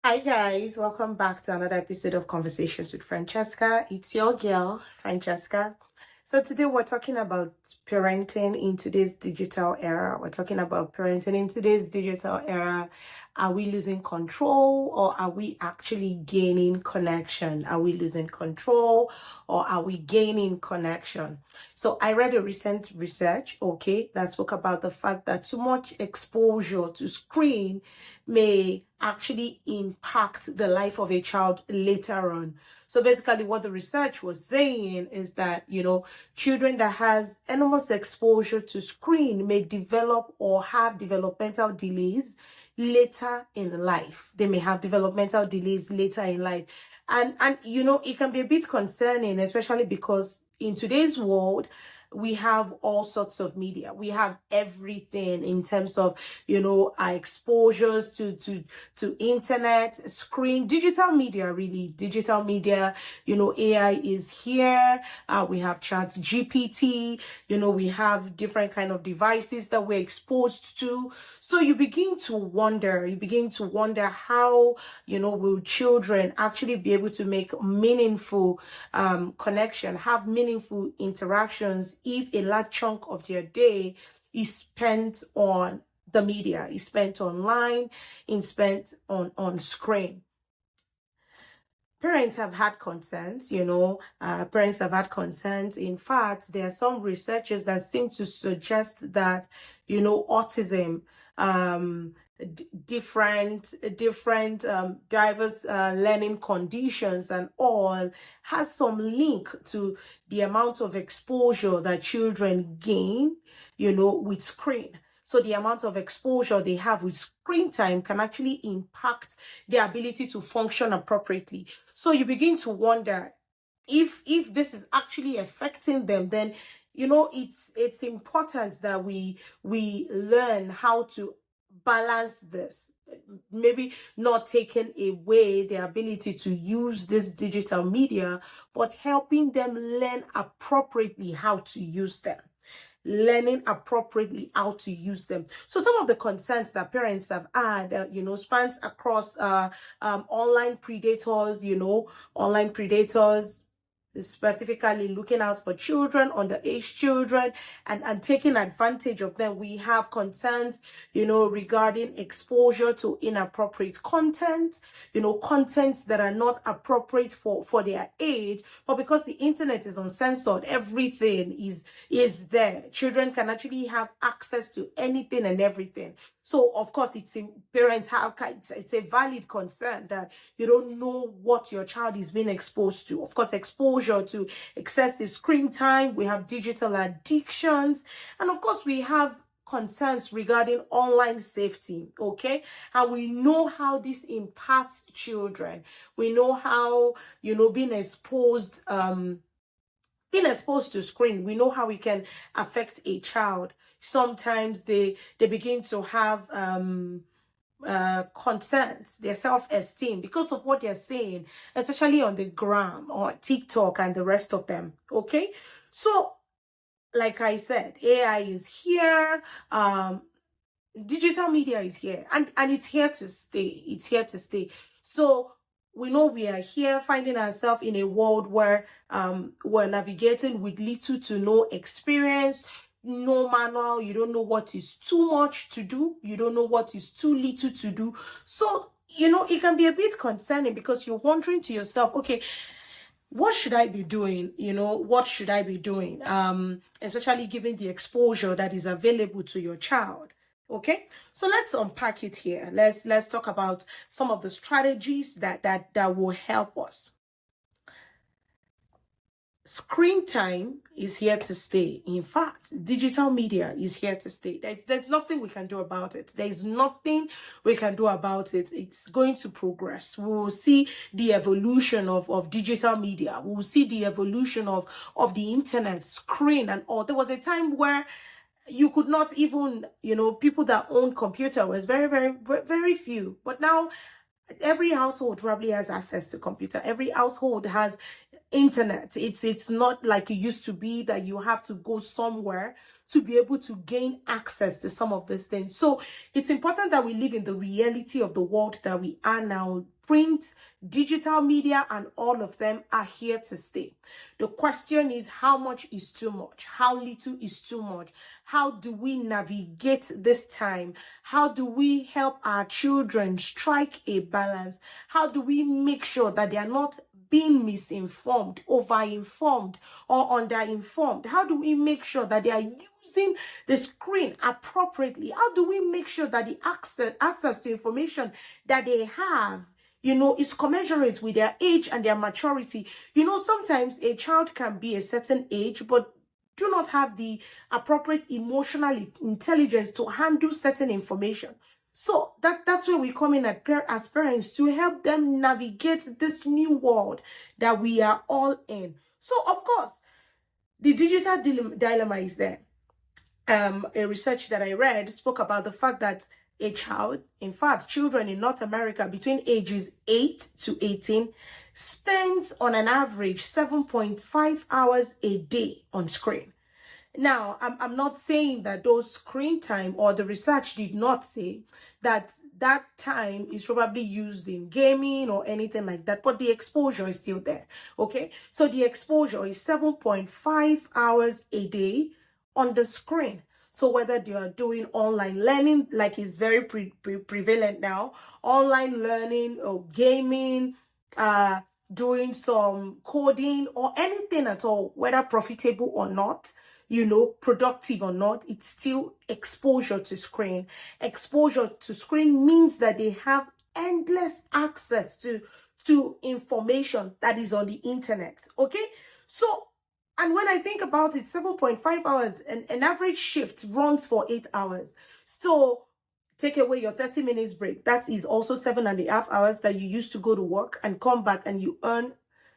Hi guys, welcome back to another episode of Conversations with Francesca. It's your girl, Francesca. So today we're talking about parenting in today's digital era. We're talking about parenting in today's digital era. Are we losing control or are we actually gaining connection? Are we losing control or are we gaining connection? So I read a recent research, that spoke about the fact that too much exposure to screen may actually impact the life of a child later on. So basically what the research was saying is that, children that has enormous exposure to screen may develop or have developmental delays later in life. They may have developmental delays later in life. And it can be a bit concerning, especially because in today's world, we have all sorts of media. We have everything in terms of, our exposures to internet, screen, digital media, AI is here. We have GPT, we have different kind of devices that we're exposed to. So you begin to wonder how, will children actually be able to make meaningful connection, have meaningful interactions if a large chunk of their day is spent on the media, is spent online, is spent on screen. Parents have had concerns, parents have had concerns. In fact, there are some researchers that seem to suggest that, autism, different diverse learning conditions and all has some link to the amount of exposure that children gain, with screen. So the amount of exposure they have with screen time can actually impact their ability to function appropriately. So you begin to wonder if this is actually affecting them, then it's important that we learn how to balance this, maybe not taking away their ability to use this digital media, but helping them learn appropriately how to use them. Learning appropriately how to use them. So some of the concerns that parents have had, spans across online predators, specifically looking out for children, underage children, and taking advantage of them. We have concerns, regarding exposure to inappropriate content, contents that are not appropriate for their age, but because the internet is uncensored, everything is there. Children can actually have access to anything and everything. So of course, it's a valid concern that you don't know what your child is being exposed to. Of course, exposure to excessive screen time, we have digital addictions, and of course we have concerns regarding online safety, and we know how this impacts children. We know how being exposed to screen, we know how it can affect a child. Sometimes they begin to have concerns, their self-esteem, because of what they're saying, especially on the gram or TikTok and the rest of them. So like I said, AI is here, digital media is here, and it's here to stay. So we know we are here finding ourselves in a world where we're navigating with little to no experience, no manual. You don't know what is too much to do. You don't know what is too little to do. So, it can be a bit concerning because you're wondering to yourself, okay, what should I be doing? What should I be doing? Especially given the exposure that is available to your child. So let's unpack it here. Let's talk about some of the strategies that will help us. Screen time is here to stay. In fact, digital media is here to stay. There's nothing we can do about it. There's nothing we can do about it. It's going to progress. We will see the evolution of digital media. We will see the evolution of the internet, screen, and all. There was a time where you could not even, people that own computer was very, very, very few. But now every household probably has access to computer. Every household has internet. It's not like it used to be that you have to go somewhere to be able to gain access to some of these things. So it's important that we live in the reality of the world that we are now. Print, digital media, and all of them are here to stay. The question is, how much is too much? How little is too much? How do we navigate this time? How do we help our children strike a balance? How do we make sure that they are not being misinformed, overinformed, or underinformed? How do we make sure that they are using the screen appropriately? How do we make sure that the access to information that they have, is commensurate with their age and their maturity? Sometimes a child can be a certain age, but do not have the appropriate emotional intelligence to handle certain information. So that's where we come in as parents to help them navigate this new world that we are all in. So, of course, the digital dilemma is there. A research that I read spoke about the fact that a child, in fact, children in North America between ages 8 to 18 spends on an average 7.5 hours a day on screen. Now, I'm not saying that those screen time, or the research did not say that time is probably used in gaming or anything like that, but the exposure is still there, okay? So the exposure is 7.5 hours a day on the screen. So whether they are doing online learning, like is very prevalent now, online learning or gaming, doing some coding or anything at all, whether profitable or not, productive or not, it's still exposure to screen. Exposure to screen means that they have endless access to information that is on the internet, okay? So, and when I think about it, 7.5 hours, an average shift runs for 8 hours. So take away your 30 minutes break. That is also 7.5 hours that you used to go to work and come back and you earn,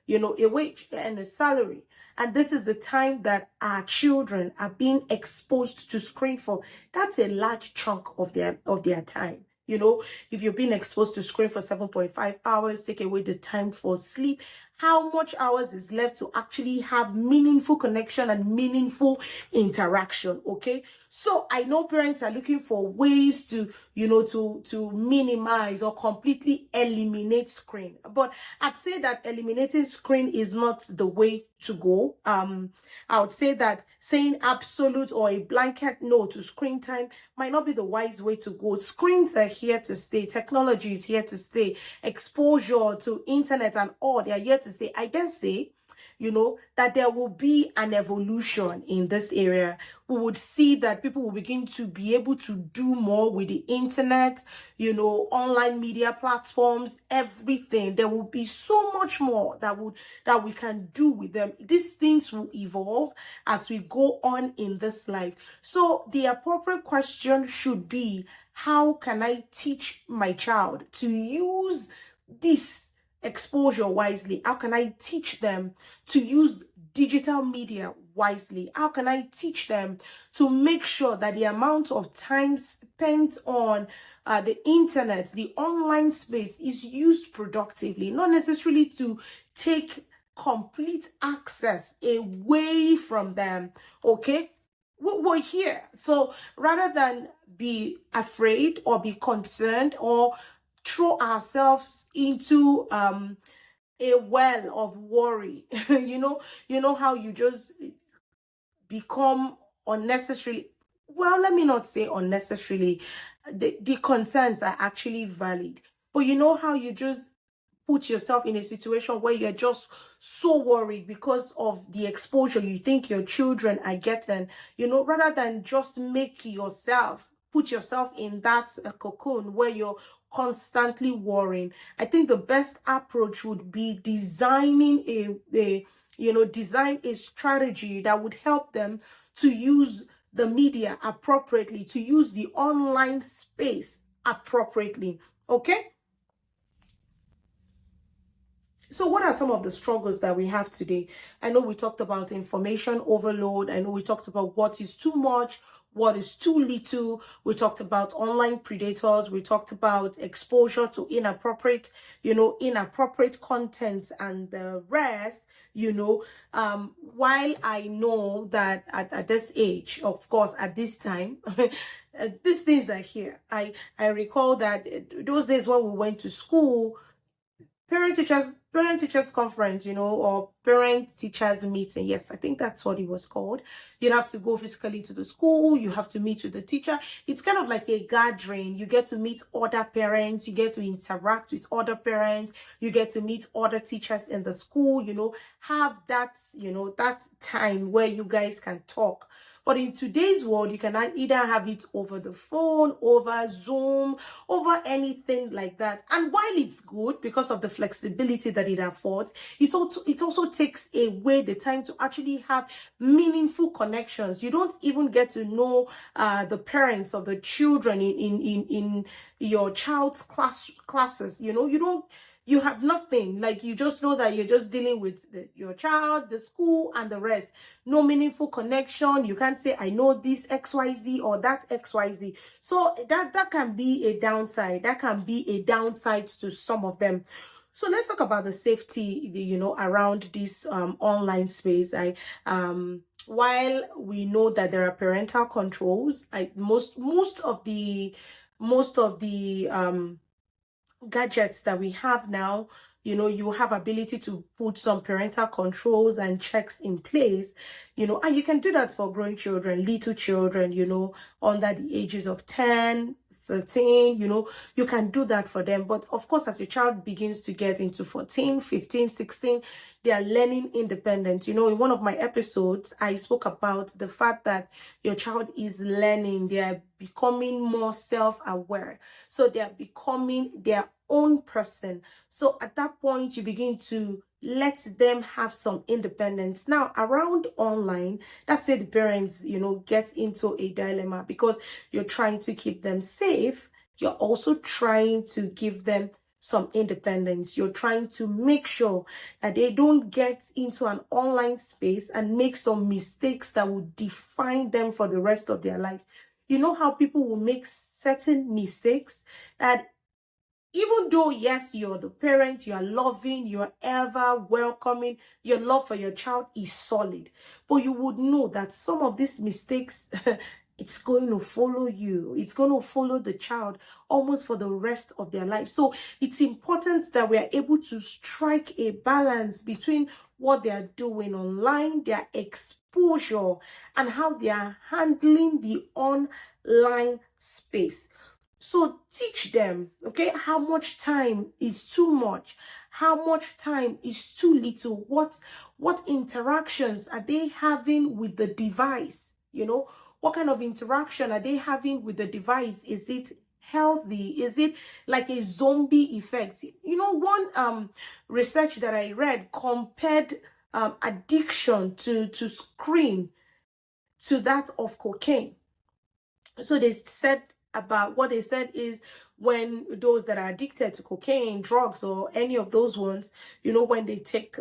a wage and a salary. And this is the time that our children are being exposed to screen for. That's a large chunk of their time. If you're being exposed to screen for 7.5 hours, take away the time for sleep, how much hours is left to actually have meaningful connection and meaningful interaction, okay? So I know parents are looking for ways to, to minimize or completely eliminate screen. But I'd say that eliminating screen is not the way to go. I would say that saying absolute or a blanket no to screen time might not be the wise way to go. Screens are here to stay. Technology is here to stay. Exposure to internet and all, they are here to stay. I dare say, that there will be an evolution in this area. We would see that people will begin to be able to do more with the internet, online media platforms, everything. There will be so much more that we can do with them. These things will evolve as we go on in this life. So the appropriate question should be, how can I teach my child to use this exposure wisely? How can I teach them to use digital media wisely? How can I teach them to make sure that the amount of time spent on the internet, the online space, is used productively, not necessarily to take complete access away from them, okay? We're here. So rather than be afraid or be concerned or throw ourselves into a well of worry, you know how you just become unnecessarily, well, let me not say unnecessarily, the concerns are actually valid, but you know how you just put yourself in a situation where you're just so worried because of the exposure you think your children are getting, rather than just put yourself in that cocoon where you're constantly worrying. I think the best approach would be designing design a strategy that would help them to use the media appropriately, to use the online space appropriately, okay? So what are some of the struggles that we have today? I know we talked about information overload. I know we talked about what is too much, what is too little. We talked about online predators. We talked about exposure to inappropriate, inappropriate content and the rest, while I know that at this age, of course, at this time, these things are here. I recall that those days when we went to school, parent teachers conference, or parent teachers meeting. Yes, I think that's what it was called. You'd have to go physically to the school. You have to meet with the teacher. It's kind of like a gathering. You get to meet other parents. You get to interact with other parents. You get to meet other teachers in the school, have that, that time where you guys can talk. But in today's world, you can either have it over the phone, over Zoom, over anything like that. And while it's good because of the flexibility that it affords, it also takes away the time to actually have meaningful connections. You don't even get to know the parents of the children in your child's classes. You have nothing. Like, you just know that you're just dealing with your child, the school, and the rest. No meaningful connection. You can't say, I know this XYZ or that XYZ. So that can be a downside. That can be a downside to some of them. So let's talk about the safety, around this online space. While we know that there are parental controls, most of the gadgets that we have now, you have ability to put some parental controls and checks in place, and you can do that for growing children, little children, under the ages of 10, 13, you can do that for them. But of course, as your child begins to get into 14, 15, 16, they are learning independence. In one of my episodes, I spoke about the fact that your child is learning. They are becoming more self-aware. So they are becoming their own person. So at that point, you begin to let them have some independence. Now, around online, that's where the parents, get into a dilemma, because you're trying to keep them safe. You're also trying to give them some independence. You're trying to make sure that they don't get into an online space and make some mistakes that will define them for the rest of their life. You know how people will make certain mistakes that, even though, yes, you're the parent, you're loving, you're ever welcoming, your love for your child is solid, but you would know that some of these mistakes, it's going to follow you. It's going to follow the child almost for the rest of their life. So it's important that we are able to strike a balance between what they are doing online, their exposure, and how they are handling the online space. So teach them, okay, how much time is too much, how much time is too little, what interactions are they having with the device, what kind of interaction are they having with the device? Is it healthy? Is it like a zombie effect? One research that I read compared addiction to screen to that of cocaine. So they said is, when those that are addicted to cocaine, drugs, or any of those ones, when they take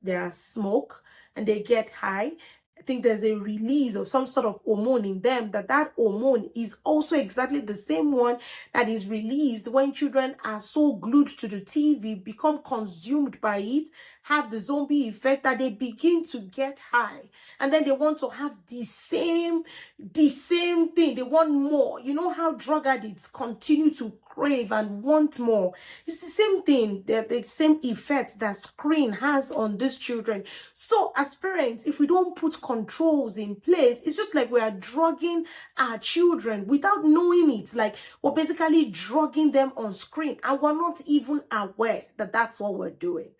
their smoke and they get high, I think there's a release of some sort of hormone in them, that hormone is also exactly the same one that is released when children are so glued to the TV, become consumed by it, have the zombie effect, that they begin to get high, and then they want to have the same thing. They want more. You know how drug addicts continue to crave and want more? It's the same thing, the same effect that screen has on these children. So as parents, if we don't put controls in place, it's just like we are drugging our children without knowing it. Like, we're basically drugging them on screen, and we're not even aware that that's what we're doing.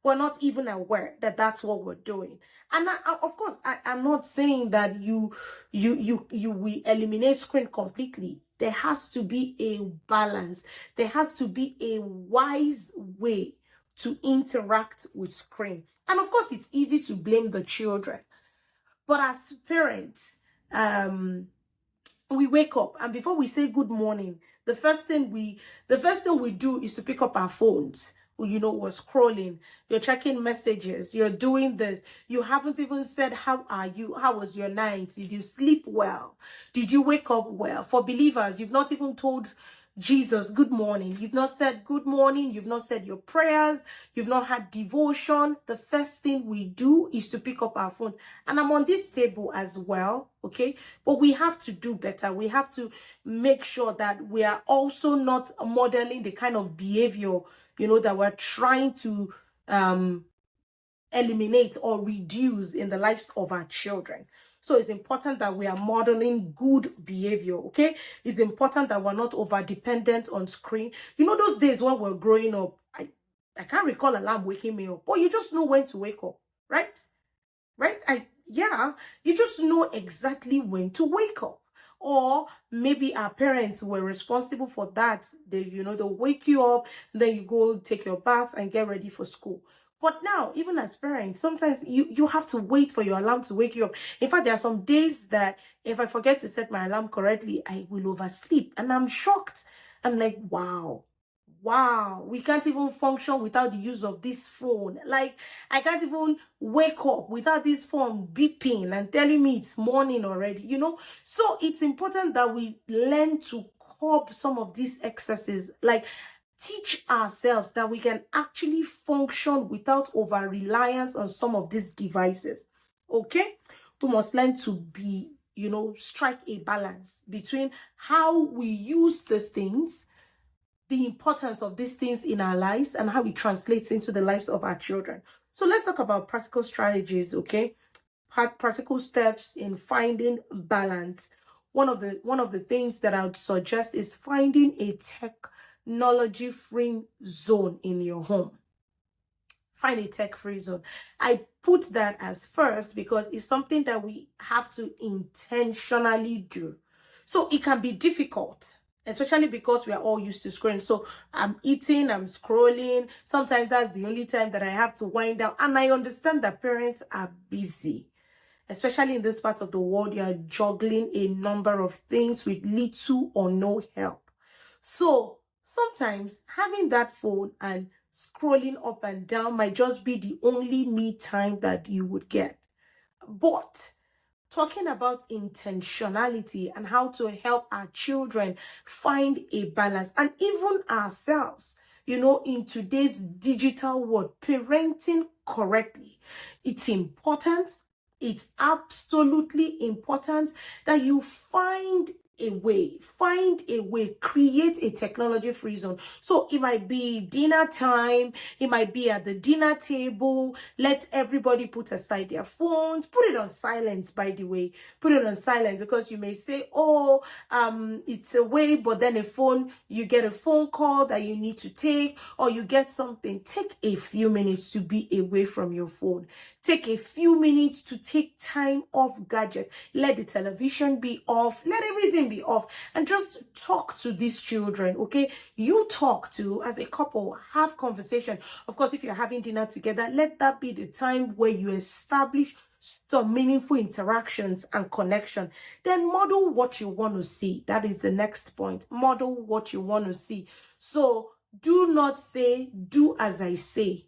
We're not even aware that that's what we're doing. And of course, I'm not saying that you will eliminate screen completely. There has to be a balance. There has to be a wise way to interact with screen. And of course, it's easy to blame the children. But as parents, we wake up, and before we say good morning, the first thing we do is to pick up our phones. was scrolling, you're checking messages, you're doing this. You haven't even said, how are you? How was your night? Did you sleep well? Did you wake up well? For believers, you've not even told Jesus good morning. You've not said good morning. You've not said your prayers. You've not had devotion. The first thing we do is to pick up our phone. And I'm on this table as well, okay? But we have to do better. We have to make sure that we are also not modeling the kind of behavior, that we're trying to eliminate or reduce in the lives of our children. So it's important that we are modeling good behavior, okay? It's important that we're not over dependent on screen. Those days when we're growing up, I can't recall alarm waking me up, but you just know when to wake up, right? Right? You just know exactly when to wake up. Or maybe our parents were responsible for that. They'll wake you up, then you go take your bath and get ready for school. But now, even as parents, sometimes you have to wait for your alarm to wake you up. In fact, there are some days that if I forget to set my alarm correctly, I will oversleep. And I'm shocked. I'm like, wow, we can't even function without the use of this phone. Like, I can't even wake up without this phone beeping and telling me it's morning already, So it's important that we learn to curb some of these excesses. Like, teach ourselves that we can actually function without over-reliance on some of these devices, okay? We must learn to be, strike a balance between how we use these things, the importance of these things in our lives, and how it translates into the lives of our children. So let's talk about practical strategies, okay? Practical steps in finding balance. One of the things that I would suggest is finding a technology-free zone in your home. Find a tech-free zone. I put that as first because it's something that we have to intentionally do. So it can be difficult, especially because we are all used to scrolling. So I'm eating, I'm scrolling. Sometimes that's the only time that I have to wind down. And I understand that parents are busy. Especially in this part of the world, you are juggling a number of things with little or no help. So sometimes having that phone and scrolling up and down might just be the only me time that you would get. But talking about intentionality and how to help our children find a balance, and even ourselves, in today's digital world, parenting correctly, it's important. It's absolutely important that you find a way, create a technology-free zone. So it might be dinner time, it might be at the dinner table. Let everybody put aside their phones, put it on silence, by the way. Put it on silence, because you may say, it's away, but then you get a phone call that you need to take, or you get something. Take a few minutes to be away from your phone. Take a few minutes to take time off gadgets. Let the television be off. Let everything be off. And just talk to these children, okay? You talk to, as a couple, have conversation. Of course, if you're having dinner together, let that be the time where you establish some meaningful interactions and connection. Then model what you want to see. That is the next point. Model what you want to see. So do not say, do as I say.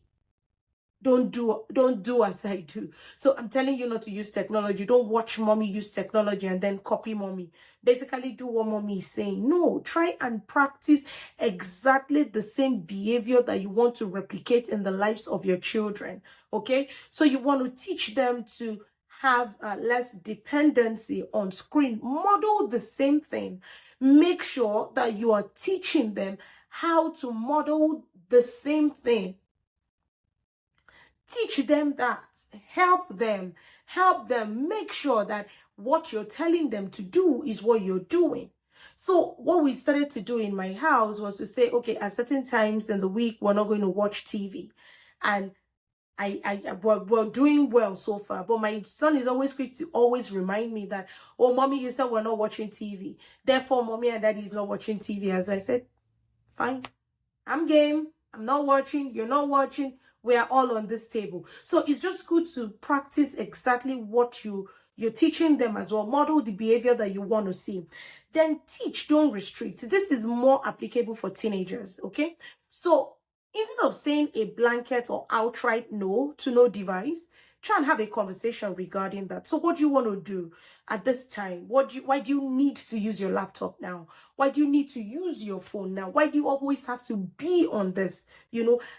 Don't do as I do. So I'm telling you not to use technology. Don't watch mommy use technology and then copy mommy. Basically do what mommy is saying. No, try and practice exactly the same behavior that you want to replicate in the lives of your children. Okay? So you want to teach them to have less dependency on screen. Model the same thing. Make sure that you are teaching them how to model the same thing. Teach them that. Help them. Make sure that what you're telling them to do is what you're doing. So what we started to do in my house was to say, okay, at certain times in the week, we're not going to watch TV. And we're doing well so far. But my son is always quick to always remind me that, oh, mommy, you said we're not watching TV. Therefore, mommy and daddy is not watching TV. As I said, fine. I'm game. I'm not watching. You're not watching. We are all on this table. So it's just good to practice exactly what you're teaching them as well. Model the behavior that you want to see. Then teach, don't restrict. This is more applicable for teenagers, okay? So Instead of saying a blanket or outright no to no device, try and have a conversation regarding that. So what do you want to do at this time? Why do you need to use your laptop now? Why do you need to use your phone now? Why do you always have to be on this?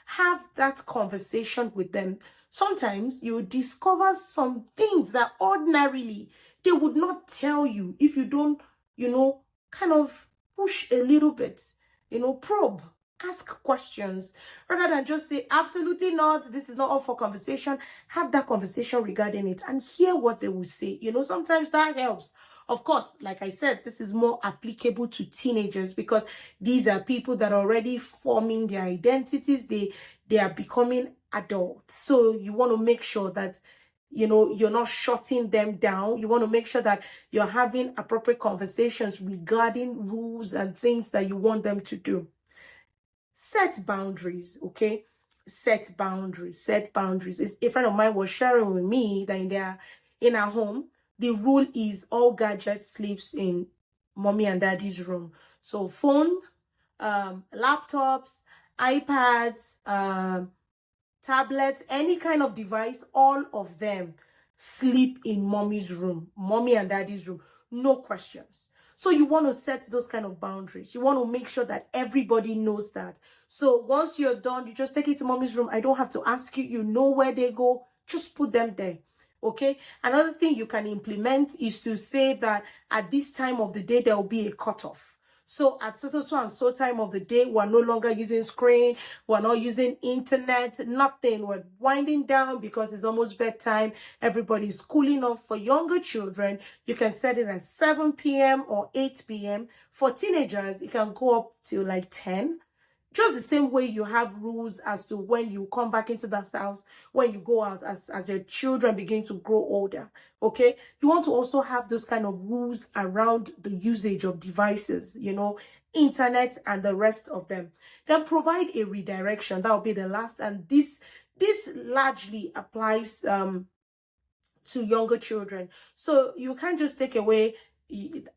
Have that conversation with them. Sometimes you discover some things that ordinarily they would not tell you if you don't, kind of push a little bit, probe. Ask questions rather than just say, absolutely not, this is not up for conversation. Have that conversation regarding it and hear what they will say. Sometimes that helps. Of course, like I said, this is more applicable to teenagers because these are people that are already forming their identities. They are becoming adults. So you want to make sure that you're not shutting them down. You want to make sure that you're having appropriate conversations regarding rules and things that you want them to do. Set boundaries, okay? Set boundaries. A friend of mine was sharing with me that in our home, the rule is all gadgets sleeps in mommy and daddy's room. So phone, laptops, iPads, tablets, any kind of device, all of them sleep in mommy and daddy's room. No questions. So you want to set those kind of boundaries. You want to make sure that everybody knows that. So once you're done, you just take it to mommy's room. I don't have to ask you. You know where they go. Just put them there. Okay? Another thing you can implement is to say that at this time of the day, there will be a cutoff. So at so time of the day, we're no longer using screen. We're not using internet, nothing. We're winding down because it's almost bedtime. Everybody's cooling off. For younger children, you can set it at 7 p.m. or 8 p.m. For teenagers, it can go up to like 10. Just the same way you have rules as to when you come back into that house, when you go out, as your children begin to grow older, okay? You want to also have those kind of rules around the usage of devices, internet and the rest of them. Then provide a redirection. That will be the last. And this largely applies to younger children. So you can't just take away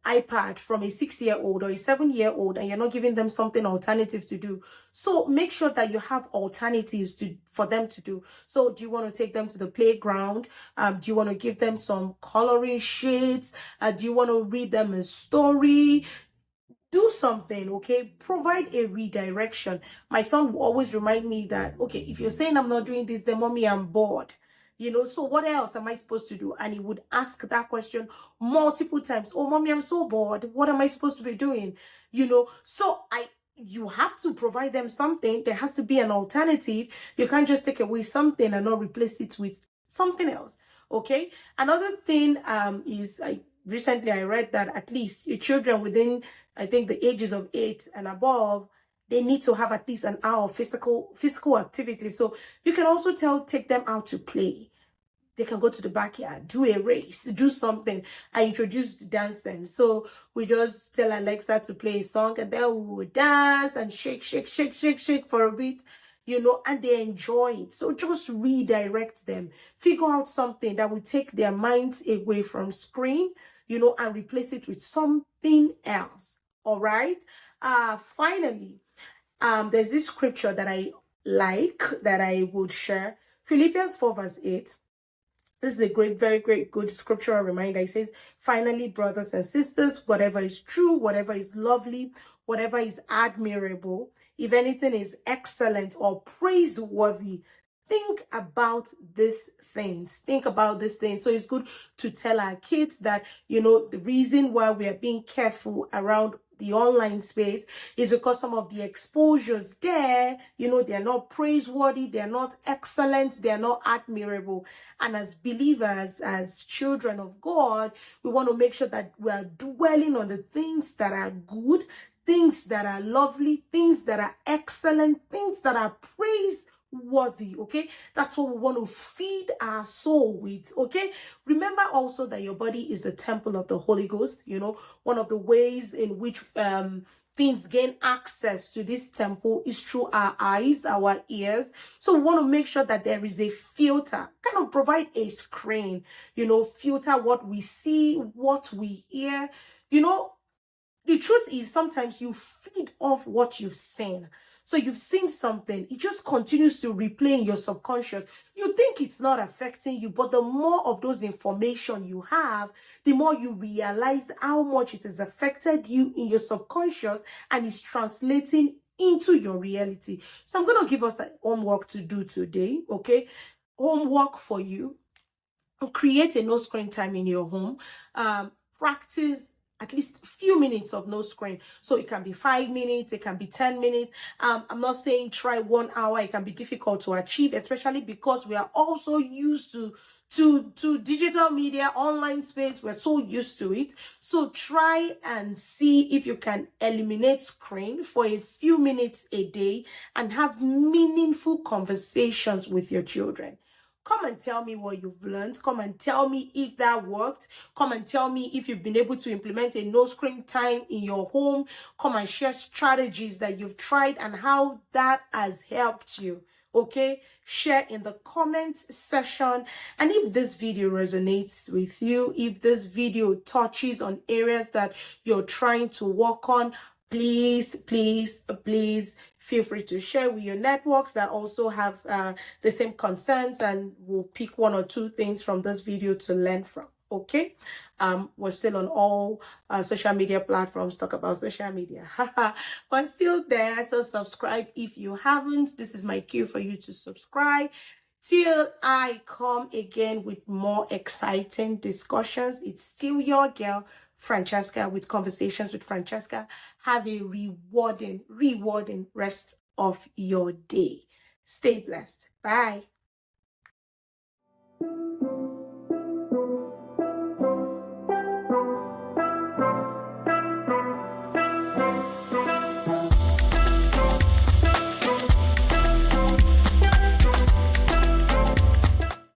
iPad from a 6-year-old or a 7-year-old and you're not giving them something alternative to do. So make sure that you have alternatives for them to do. So do you want to take them to the playground? Do you want to give them some coloring sheets? Do you want to read them a story? Do something, okay? Provide a redirection. My son will always remind me that, okay, if you're saying I'm not doing this, then mommy, I'm bored. So what else am I supposed to do? And he would ask that multiple times. Oh, mommy, I'm so bored. What am I supposed to be doing? So you have to provide them something. There has to be an alternative. You can't just take away something and not replace it with something else. Okay. Another thing is recently I read that at least your children within, I think, the ages of 8 and above, they need to have at least an hour of physical activity. So you can also take them out to play. They can go to the backyard, do a race, do something. I introduced dancing. So we just tell Alexa to play a song and then we will dance and shake for a bit, and they enjoy it. So just redirect them. Figure out something that will take their minds away from screen, and replace it with something else. All right. Finally, there's this scripture that I like that I would share. Philippians 4 verse 8. This is a very good scriptural reminder. It says, finally, brothers and sisters, whatever is true, whatever is lovely, whatever is admirable, if anything is excellent or praiseworthy, think about these things. Think about these things. So it's good to tell our kids that, the reason why we are being careful around the online space is because some of the exposures there, they're not praiseworthy, they're not excellent, they're not admirable. And as believers, as children of God, we want to make sure that we are dwelling on the things that are good, things that are lovely, things that are excellent, things that are praiseworthy. Okay, that's what we want to feed our soul with. Okay, remember also that your body is the temple of the Holy Ghost. One of the ways in which things gain access to this temple is through our eyes, our ears. So we want to make sure that there is a filter, kind of provide a screen, filter what we see, what we hear. The truth is sometimes you feed off what you've seen. So you've seen something, it just continues to replay in your subconscious. You think it's not affecting you, but the more of those information you have, the more you realize how much it has affected you in your subconscious and is translating into your reality. So I'm going to give us a homework to do today, okay? Homework for you. Create a no screen time in your home. Practice at least a few minutes of no screen. So it can be 5 minutes, it can be 10 minutes. I'm not saying try 1 hour. It can be difficult to achieve, especially because we are also used to digital media, online space. We're so used to it. So try and see if you can eliminate screen for a few minutes a day and have meaningful conversations with your children. Come and tell me what you've learned. Come and tell me if that worked. Come and tell me if you've been able to implement a no screen time in your home. Come and share strategies that you've tried and how that has helped you. Okay? Share in the comment section. And if this video resonates with you, if this video touches on areas that you're trying to work on, please feel free to share with your networks that also have the same concerns, and we'll pick 1 or 2 things from this video to learn from. Okay, we're still on all social media platforms. Talk about social media. We're still there, so subscribe if you haven't. This is my cue for you to subscribe. Till I come again with more exciting discussions, it's still your girl Francesca with Conversations with Francesca. Have a rewarding rest of your day. Stay blessed. Bye.